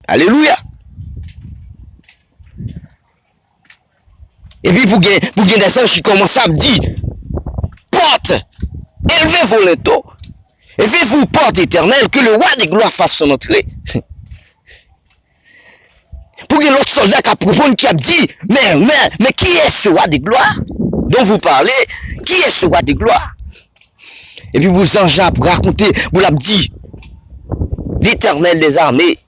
Alléluia. Et puis pour gagner des anges qui commencent à me dire, porte, élevez vos linteaux, élevez-vous porte éternelle, que le roi des gloires fasse son entrée. Pour que l'autre soldat qui a proposé, qui a dit, mais qui est ce roi des gloires dont vous parlez? Qui est ce roi des gloires? Et puis vous anges pour raconter, vous l'avez dit, l'Éternel des armées.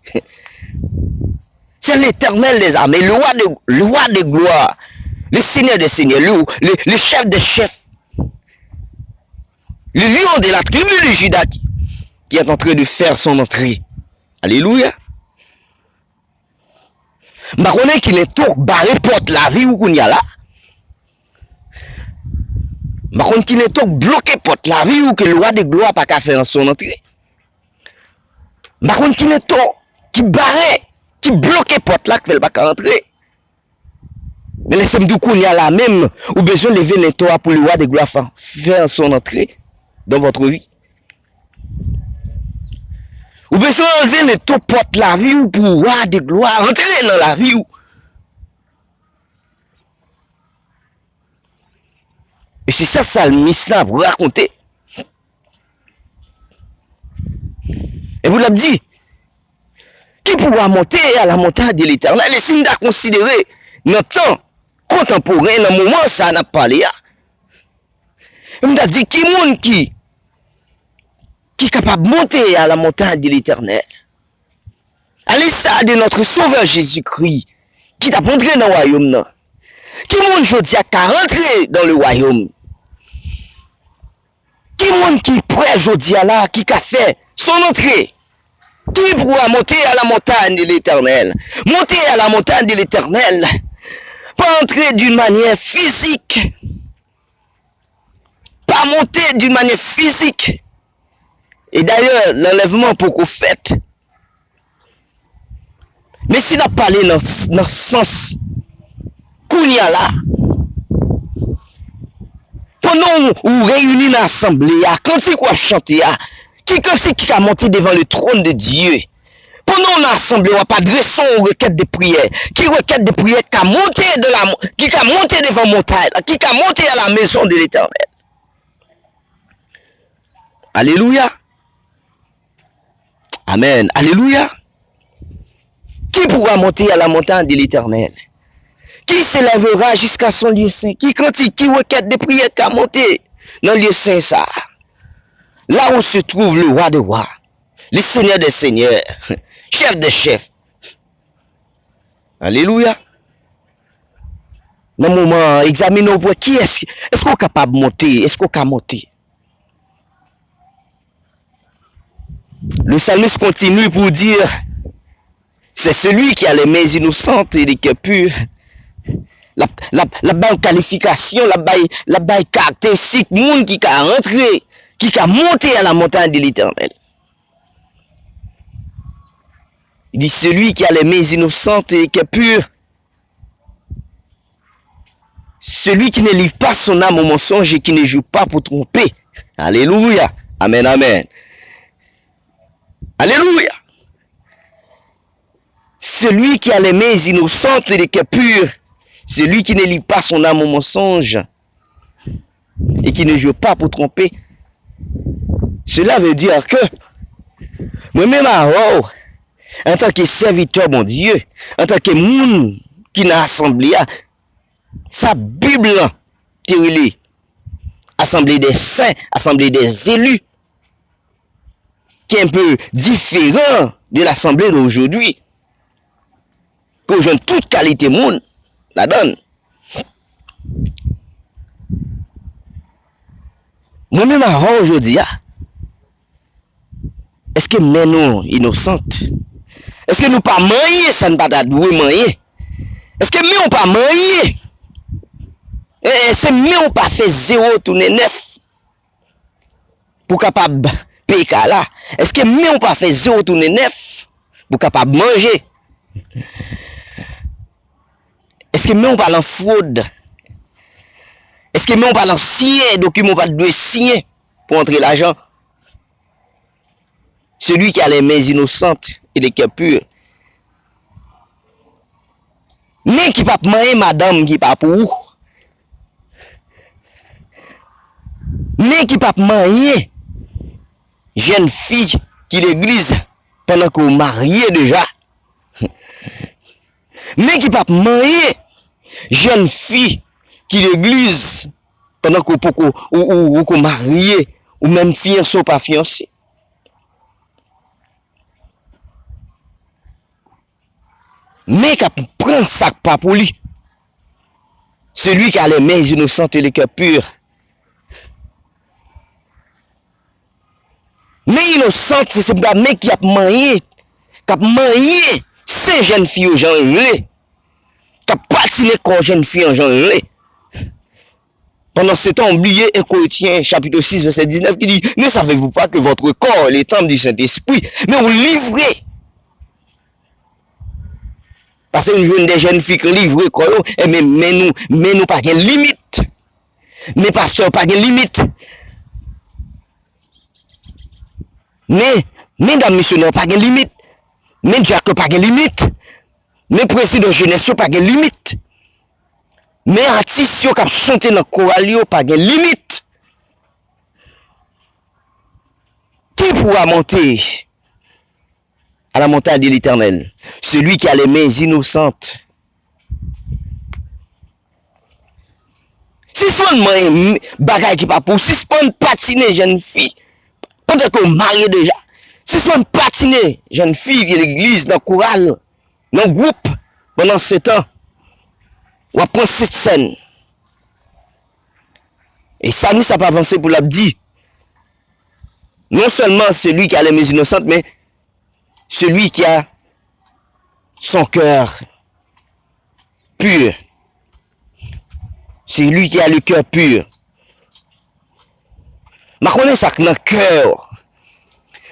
C'est l'Éternel des armées, le roi des gloires, le Seigneur des seigneurs, le chef des chefs, le lion de la tribu de Juda qui est en train de faire son entrée. Alléluia. Je connais qu'il est tout barré porte la vie où qu'on y a là. Je connais qu'il est tout bloqué porte la vie où que le roi de gloire pas qu'à faire son entrée. Je connais qu'il est tout qui barré, qui bloqué porte là qu'il pas qu'à entrer. Mais laissez-moi dire qu'on y a là même ou besoin de lever les toits pour le roi de gloire faire son entrée dans votre vie. Ou besoin d'enlever les toits porte la vie ou pour le roi de gloire entrer dans la vie ou. Et c'est ça, Salmis là, vous racontez. Et vous l'avez dit, qui pourra monter à la montagne de l'Éternel? Et si nous avons considéré notre temps contemporain, dans le moment où ça n'a pas parlé, nous avons dit, qui monde qui est capable de monter à la montagne de l'Éternel? Allez ça de notre Sauveur Jésus-Christ, qui t'a rentré dans le royaume, non? Qui monde aujourd'hui a rentré dans le royaume? Qui monde qui prêt aujourd'hui là, qui a fait son entrée? Qui pourra monter à la montagne de l'Éternel? Monter à la montagne de l'Éternel, pas entrer d'une manière physique, pas monter d'une manière physique. Et d'ailleurs, l'enlèvement pour qu'on fait. Mais si on parlé dans le sens qu'on y a là, pendant où réunit l'assemblée, quand c'est quoi chanter, qui a monté devant le trône de Dieu, pendant l'assemblée, on va pas dresser une requête de prière, qui requête de prière qui a monté devant montagne, qui a monté à la maison de l'Éternel. Alléluia. Amen. Alléluia. Qui pourra monter à la montagne de l'Éternel? Qui s'élèvera jusqu'à son lieu saint? Qui requête de prière qui a monté dans le lieu saint ça? Là où se trouve le roi des rois, le Seigneur des seigneurs, chef des chefs. Alléluia. Dans le moment, examinons pour qui est-ce qu'on est capable de monter? Est-ce qu'on peut monter? Le psalmiste continue pour dire, c'est celui qui a les mains innocentes et les cœurs purs. La bonne qualification, la bonne caractéristique, monde qui a rentré, qui a monté à la montagne de l'Éternel. Il dit celui qui a les mains innocentes et les cœurs purs, celui qui ne livre pas son âme au mensonge et qui ne joue pas pour tromper. Alléluia. Amen, amen. Alléluia. Celui qui a les mains innocentes et les cœurs purs, celui qui ne livre pas son âme au mensonge et qui ne joue pas pour tromper. Cela veut dire que moi-même en tant que serviteur bon Dieu, en tant que monde qui n'a assemblé sa Bible théorie, assemblée des saints, assemblée des élus, qui est un peu différent de l'assemblée d'aujourd'hui, que j'aime toute qualité monde la donne. Moi-même avant aujourd'hui, est-ce que nous innocentes? Est-ce que nous pas manier ça ne pas d'adouer manier? Est-ce que nous pas manier? C'est mieux pas fait 0 tourner 9 pour capable payer là. Est-ce que mieux pas fait 0 tourner 9 pour capable manger? Est-ce que mieux pas en fraude? Est-ce que mieux pas en signer document pas de signer pour entrer l'argent? Celui qui a les mains innocentes et les cœurs purs, Mais qui pas manger madame qui pas pour vous. Mais qui pas manger jeune fille qui l'église pendant que vous mariez déjà. Mais qui pas manger jeune fille qui l'église pendant que vous mariez ou même fiancé ou pas fiancé. Mais qui prend ça pas pour lui. Celui qui a les mains innocentes et les cœurs purs. Mais innocente, c'est pas mec qui a mangé ces jeunes filles aux gens qui a patiné comme jeunes filles en gens. Pendant ce temps, oubliez 1 Corinthiens chapitre 6 verset 19 qui dit, ne savez-vous pas que votre corps est le temple du Saint-Esprit, mais vous livrez. Parce que nous des jeunes filles qui livrent, mais nous pas de limite. Mais pasteur, pas de limite. Mais, mesdames, missionnaires, pas de limite. Mais Jacques, pas de limite. Mais président jeunesse, pas de limite. Mais artistes qui ont chanté dans le choral, pas de limite. Qui pourra monter à la montagne de l'Éternel? Celui qui a les mains innocentes. Si son bagage qui pas pour, si son patiner jeune fille, pendant qu'on marie déjà, si son patiner jeune fille de l'église, dans le choral, dans le groupe, pendant 7 ans, on va prendre cette scène. Et ça nous a pas avancé pour l'abdi. Non seulement celui qui a les mains innocentes, mais celui qui a son cœur pur. C'est lui qui a le cœur pur. Je connais ça dans le cœur.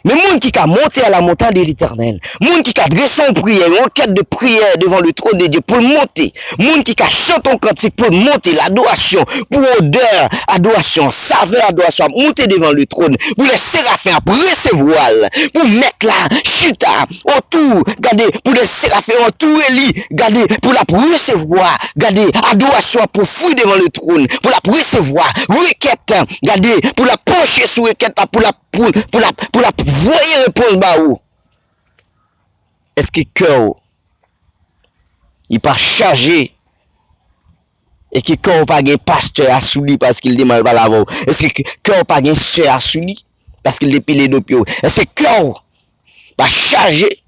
Mais monde qui a monté à la montagne de l'Éternel, monde qui a dressé en prière, une enquête de prière devant le trône de Dieu pour monter, monde qui a chanté un cantique pour monter l'adoration, pour odeur, adoration, saveur, adoration, monter devant le trône, pour les séraphins recevoir, pour mettre la chita autour, regardez, pour les séraphins autour Élie, regardez, pour la recevoir, regardez, adoration pour fouiller devant le trône, pour la recevoir, requête, regardez, pour la pencher sur requête, pour la voyez répondre bah où? Est-ce que cœur il pas chargé et que cœur pas un pasteur à souli parce qu'il demande pas la voix? Est-ce que cœur pas un sœur à souli parce qu'il dépile de pied? Est-ce que cœur pas chargé?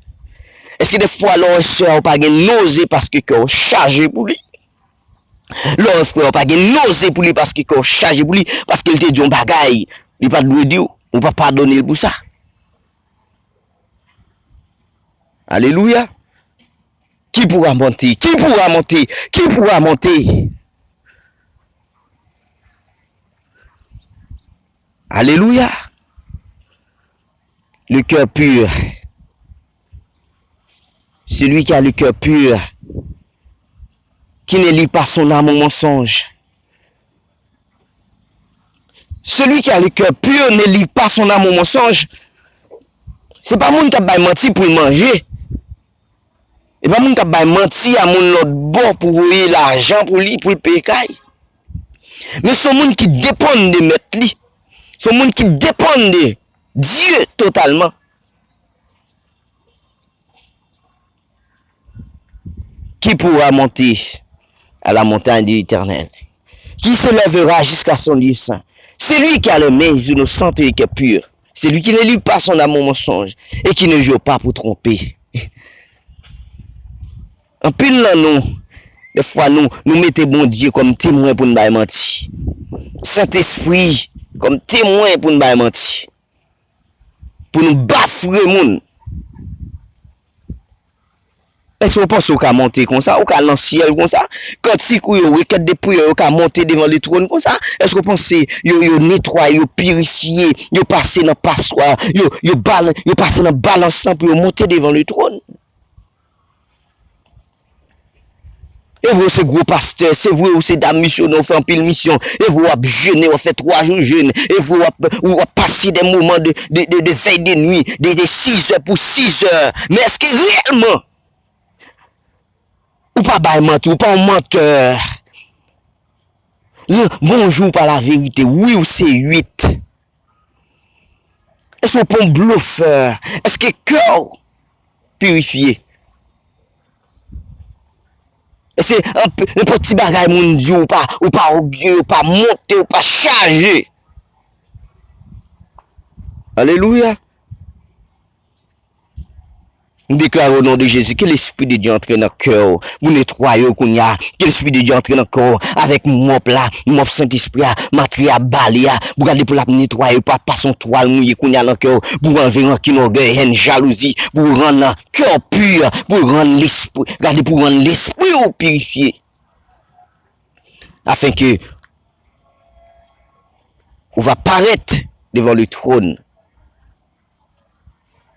Est-ce que des fois leur sœur pas un nausée parce que cœur chargé pour lui? Leur frère pas un nausée pour lui parce que cœur chargé pour lui parce qu'il te dit un bagaille, il pas de dire ou pas pardonner pour ça. Alléluia. Qui pourra monter? Qui pourra monter? Qui pourra monter? Alléluia. Le cœur pur. Celui qui a le cœur pur, qui ne lie pas son âme au mensonge. Celui qui a le cœur pur ne lie pas son âme au mensonge. C'est pas moun qui a menti pour manger. Et pas moun qui a menti à moun l'autre bon pour payer l'argent pour lui, pour le payer. Mais c'est moun qui dépend de mettre lui. C'est moun qui dépend de Dieu totalement. Qui pourra monter à la montagne de l'Éternel? Qui se lèvera jusqu'à son lieu saint? C'est lui qui a les mains innocentes et qui est pur. C'est lui qui ne lit pas son amour mensonge et qui ne joue pas pour tromper. En pile là, nous, des fois, nous mettons bon Dieu comme témoin pour nous mentir. Saint-Esprit comme témoin pour nous mentir. Pour nous bafouer moun. Est-ce que vous pensez qu'on peut monter comme ça, ou qu'on dans le ciel comme ça? Quand si vous avez requête de prière, vous pouvez monter devant le trône comme ça? Est-ce que vous pensez que vous nettoyez, vous purifiez, vous passez dans le passoire, vous passez dans le balancement pour monter devant le trône? Et vous, c'est gros pasteur, c'est vous, c'est dame missionnaire, vous faites un pile mission, et vous jeûnez, vous faites 3 jours jeûne, et vous passez des moments de veille de nuit, de 6 heures pour 6 heures. Mais est-ce que réellement, vous pas bail mentir, ou pas un menteur. Bonjour par la vérité, oui ou c'est 8. Est-ce qu'on peut un bluffeur? Est-ce que cœur purifié? C'est un petit bagage moun di ou pas orgueilleux, ou pas monter, ou pas chargé. Alléluia. Nous déclarons au nom de Jésus que l'Esprit de Dieu entre dans le cœur. Vous nettoyez qu'on y a. Que l'Esprit de Dieu entre dans le cœur. Avec mop là, mop Saint-Esprit, matria balia. Vous regardez pour la nettoyer, pas son toile mouillé qu'on y a dans le cœur. Vous enlever un orgueil, une jalousie. Vous rendre le cœur pur. Vous rendre l'esprit. Regardez pour rendre l'esprit au purifié. Afin que on va paraître devant le trône.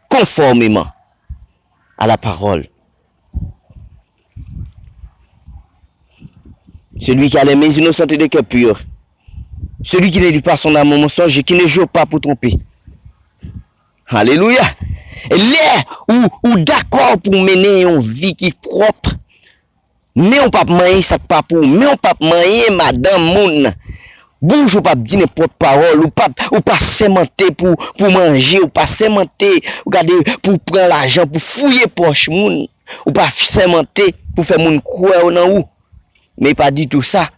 Conformément à la parole. Celui qui a les mains innocentes et des cœurs purs. Celui qui ne lit pas son âme au mensonge et qui ne joue pas pour tromper. Alléluia. Les ou d'accord pour mener une vie qui est propre. Mais on pas manger ça pas pour. Mais on pas manger madame moun. Bonjour pas dire n'importe parole ou pas sémenter pour manger ou pas sémenter regarder pour prendre l'argent pour fouiller poche moun ou pas sémenter pour faire moun croire ou ou mais pas dit tout ça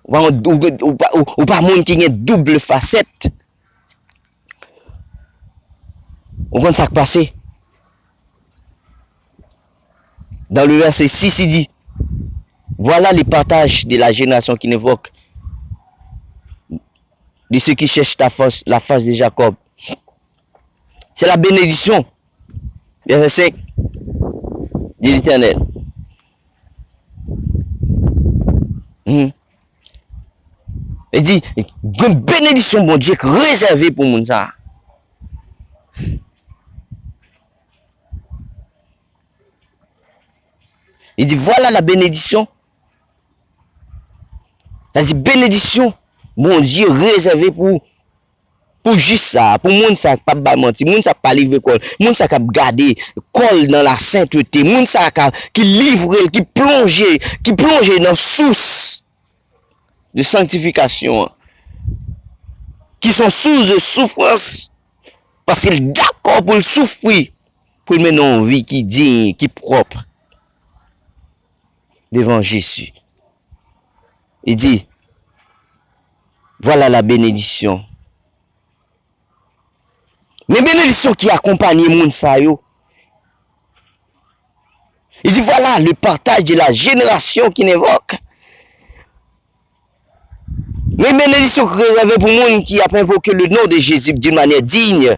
ou pas moun qui a double facette on compte ça passé dans le verset 6 il dit voilà les partages de la génération qui n'évoque de ceux qui cherchent la face de Jacob. C'est la bénédiction, verset 5, de l'Éternel. Il dit, une bénédiction, bon Dieu, réservée pour moun ça. Il dit, voilà la bénédiction. C'est-à-dire bénédiction, bon Dieu, réservé pour juste ça, pour moun ça pas mentir, moun ça pas livrer col, moun ça qui garder col dans la sainteté, moun ça qui livre, qui plonge dans source de sanctification, qui sont source de souffrance, parce qu'il est d'accord pour le souffrir, pour mener une vie qui digne, qui propre devant Jésus. Il dit, voilà la bénédiction. Mais bénédiction qui accompagne moun sa yo. Il dit, voilà le partage de la génération qui n'évoque. Mais bénédiction réservée pour moun qui a invoqué le nom de Jésus d'une manière digne.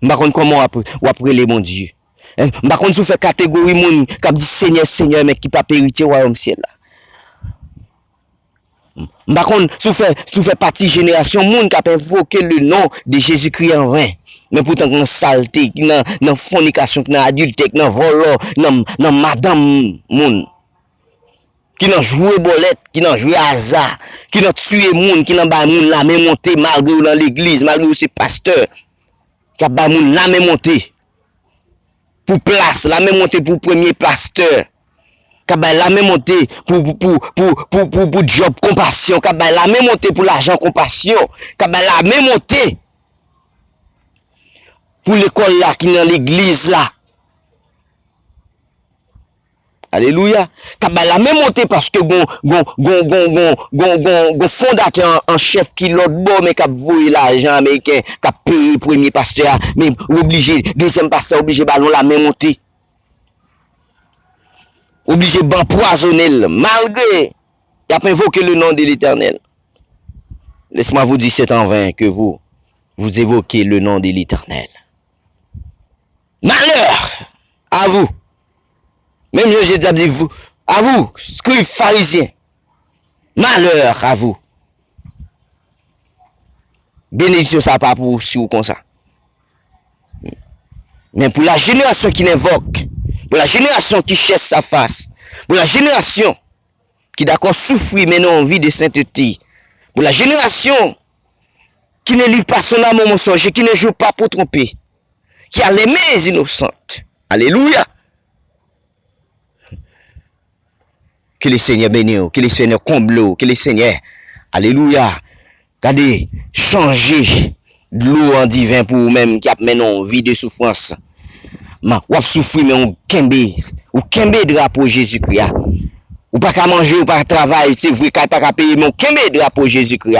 Par contre, comment ou après les mon Dieu. Par contre, vous faites catégorie moun qui dit Seigneur, Seigneur, mais qui pas héritier royaume ciel là. Par contre, vous faites partie génération moun qui a invoqué le nom de Jésus-Christ en vain. Mais pourtant, dans saleté, dans fornication, dans adultère, dans vol, dans madame moun. Qui n'a joué bolette, qui n'a joué hasard, qui n'a tué moun, qui n'a ba moun la même montée malgré dans l'église, malgré c'est pasteur. Qui a ba moun la même montée. Pour place, la même montée pour premier pasteur. Kabay la même montée pour job compassion. Kabay la même montée pour l'argent compassion. Kabay la même montée pour l'école là, qui est dans l'église là. Alléluia. Kabay la même montée parce que gon fondateur en chef qui l'autre bon mais qui a voué l'argent américain, qui a payé premier pasteur, mais obligé, deuxième pasteur obligé ballon la même montée. Obligé d'empoisonner malgré il a pas invoqué le nom de l'Éternel. Laisse-moi vous dire c'est en vain que vous évoquez le nom de l'Éternel. Malheur à vous. Même j'ai déjà dit vous, à vous, scribes pharisiens. Malheur à vous. Bénédiction ça pas pour si ou comme ça. Mais pour la génération qui n'invoque, pour la génération qui cherche sa face, pour la génération qui d'accord souffrir mais non envie de sainteté, pour la génération qui ne livre pas son âme au mensonge, qui ne joue pas pour tromper, qui a les mains innocentes. Alléluia. Que le Seigneur bénisse, que le Seigneur comble, que le Seigneur, alléluia, regardez, changer de l'eau en divin pour vous-même qui a mené vie de souffrance. Ou souffrir, mais on kembe drapeau Jésus-Christ. Ou pas qu'à manger, ou pas qu'à travailler, c'est vrai, qu'à pas payer, mais on kembe drapeau Jésus-Christ.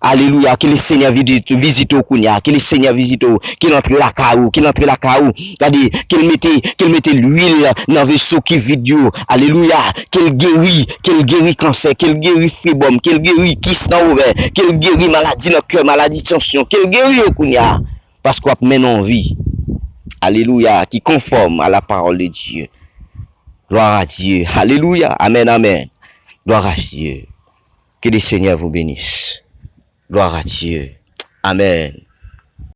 Alléluia, que le Seigneur visite au Kounia, que le Seigneur visite au, qu'il entre la caou, c'est-à-dire qu'il mette l'huile dans le vaisseau qui vide, alléluia, qu'il guérit cancer, qu'il guérit fibrome, qu'il guérit kyste ouvert, qu'il guérit maladie dans le cœur, maladie de tension, qu'il guérit au Kounia, parce qu'on mène en vie, alléluia, qui conforme à la parole de Dieu. Gloire à Dieu, alléluia, amen, amen, gloire à Dieu, que le Seigneur vous bénisse. Gloire à Dieu. Amen.